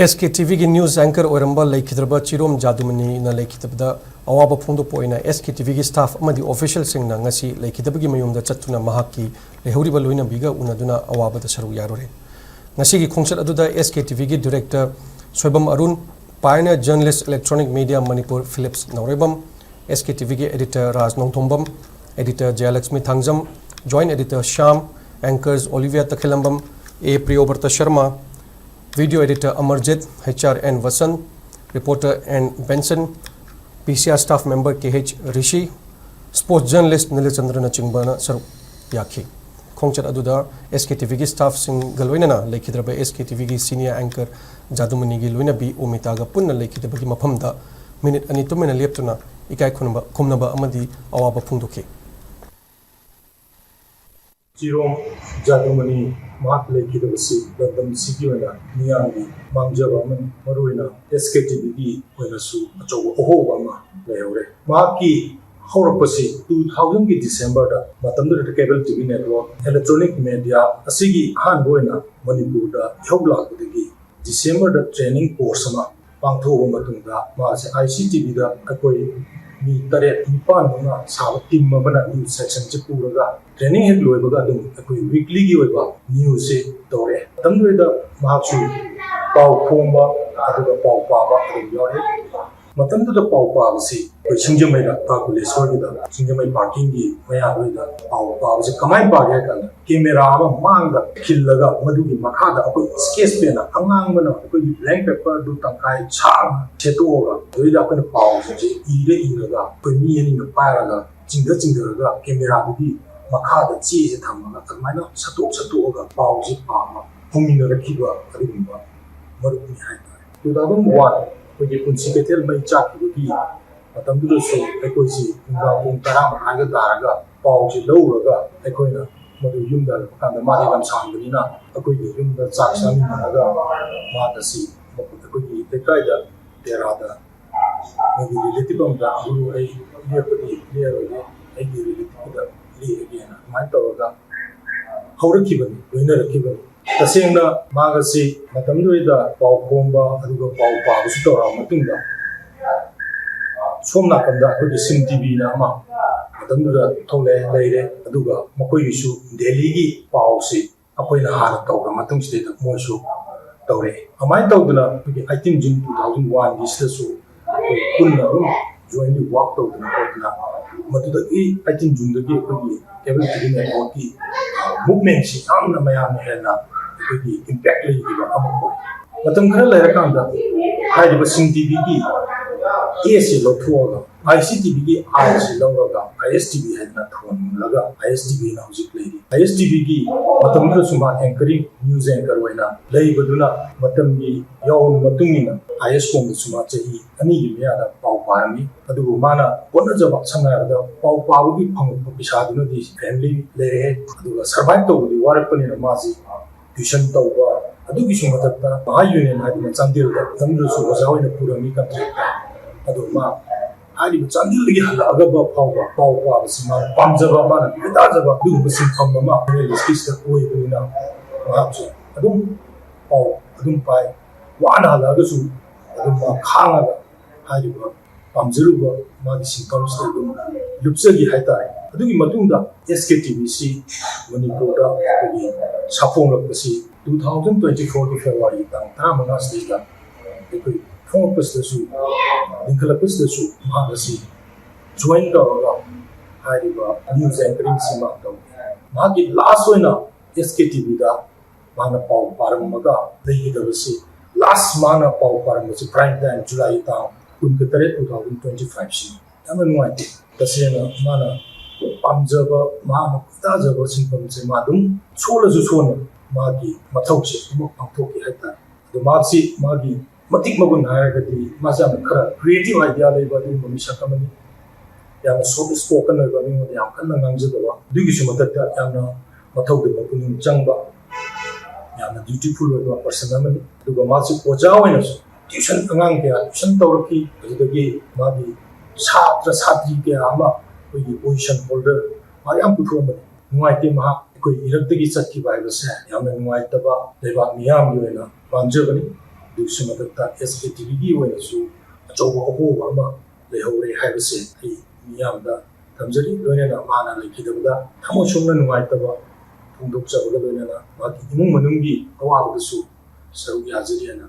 SKTV की news anchor Oramba लेखिद्रबा Chirom Jadumani न लेखिद्रबदा अवाब फोंदोपोइना SKTV की स्टाफ अमदी ऑफिशियल सिंगना ngasi लेखिद्रबगी मयुमदा चतुना महाकी लेहौरिबा लोइना बिगा उनादुना अवाबदा सरु यारोरे ngasi की खोंगचत अदुदा SKTV की डायरेक्टर सोइबम अरुण पायना journalist electronic media Manipur Philips Naorembam SKTV के editor Raj Nongthombam editor Jayalakshmi Thangjam joint editor Shyam anchors Olivia Takhellambam A Priyobrata Sharma Video editor Amarjit, HRN Vasan, reporter N Benson, PCR staff member KH Rishi, sports journalist Nilachandra Chingbana Saru Yaki. Khongchat aduda SKTV ki staff sing galwainana lekhidraba SKTV ki senior anchor Jadumani gi loina bi umitaga punna lekhidraba ki mafamda minute ani tumena leptuna ikai khumnaba amadi awaba phungdoke. Jerome Jadumani Mark Lake the city when Niami, Mangjavaman, Maruina, SKTV, when a su, Ohoma, Leore. Marki, Horapasi, 2000 December, Matamda Cable TV Network, Electronic Media, Asigi, Hanboina, Manipur, Hobla, December the training course, Pangto Matunda, Mas ICTV, the Akoi. Mi tare nipan na saw team mabana news section chipuraga training head loibaga dum akoi weekly gi oiba news se tore tamdre da mahachu pau phomba aduga pau paba adum yore matamda da pau paba si koi singjamai da ta kule soi da singjamai parking gi maya roi da pau paba se kamai pa ya kan camera ama mang da khillaga madu gi makha da akoi sketch pen na angang bana akoi blank paper du tangkai chang chetuoga doi da kan pau se ire iraga koi mi ani na paraga jingda ga camera du gi makha da chi se thamma kamai na satu ga pau ji pa ma phumina rakhiba adumba maru ni hai 2001 कोई कुंसी के तेल में चाक की मतलब दूर से कोई सी उनका उनका आगे दारगा पाव से लो रगा कोई ना मतलब यूं डर कांड मारे कम सांग बनी ना कोई यूं डर चाक सामी मनागा मातसी मतलब कोई देखा इधर तेरा दा मेरी रिलेटिव बंदा गुरु है ये पति ये रोगे एक रिलेटिव इधर ले गया ना मार तो रगा हौर की बनी विनर की बनी तसेंगना मागसी मतमदुइदा पाव फोंबा अदुगा पाव पाबसु तोरा मतुंगा सोमना कंदा अखोगी सिंग टीवी ना मा मतमदुदा थोले लेरे अदुगा मकोइसु दिल्ली की पाव से अखोइना हाना तौगा मतुंगसिदे मोइसु तौरे अमाय तौदना अखोगी 18 जून 2001 दिससु पुन्ना jointly work तौदना कोदना मदुदा ई 18 जून दगी अखोगी केबल टीवी नेटवर्क की movement si amna mayam hena koi impact le gi ba amko matam khara la rakam da hai di sing tv ki as lo thuoga ictv ki as lo ga istv hena thon laga istv na hujik le istv ki matam khara suma anchoring news anchor waina lei baduna matam gi yawn matungina is kom suma chahi ani gi ya da pau parami adu mana kona jaba sanga da pau pau gi phang pisa dinu di family le re adu survive to di war pani na maji tuition to ba adu gi suma ta ba union ha di chandil da tamru su ga zawai na pura mi contract adu ma ali chandil gi hala ga ba pau ba sima pamjaba ma na bida jaba du sim kham ma list ta oi ni na ma chu adu pau adu pai wa na la ga su adu ma khanga ga ha di ba pamjiruba magi sinkam sta dum lupsagi haitare adugi matungda SKTVC manipurda kogi sapong lakpasi 2024 February tang tamanga stage da ekoi phone pas da su dinkala pas da su magasi join da ga hariba news anchoring sima da magi last oina SKTV da mana pau paramaga dei da basi last mana pau paramasi prime time July tang Kunkatare 2025 si taman nuai tasena mana pamjaba mana tajaba singpam se madum chola ju chona magi mathau se mo pangthoki haita do magi magi matik magun hairagati maja khara creative idea leiba du mamisha kamani yana soft spoken leiba mi mo yam kanna ngangjaba dugi su matatta yana mathau de makunin changba yana beautiful leiba personality duga magi oja oina tuition angang kya tuition tawraki adagi magi chhatra chhatri kya ama koi position holder mari am puthom nuai te ma koi irak dagi chatti bai base yamna nuai taba leba miyam yoina pamjabani ꯑꯗꯨꯒꯤꯁꯨ ꯃꯊꯛꯇ SKTVꯒꯤ ꯑꯣꯏꯅꯁꯨ ꯑꯆꯧꯕ ꯑꯍꯣꯕ ꯑꯃ ꯂꯩꯍꯧꯔꯦ ꯍꯥꯏꯕꯁꯦ ꯑꯩ ꯃꯤꯌꯥꯝꯗ ꯊꯝꯖꯔꯤ ꯂꯣꯏꯅꯅ ꯃꯥꯅ ꯂꯩꯈꯤꯗꯕꯗ ꯊꯃꯣꯏ ꯁꯣꯛꯅ ꯅꯨꯡꯉꯥꯏꯇꯕ ꯐꯣꯡꯗꯣꯛꯆꯕꯒ ꯂꯣꯏꯅꯅ ꯃꯍꯥꯛꯀꯤ ꯏꯃꯨꯡ ꯃꯅꯨꯡꯒꯤ ꯑꯋꯥꯕꯗꯁꯨ ꯁꯔꯨꯛ ꯌꯥꯖꯔꯤ ꯍꯥꯏꯅ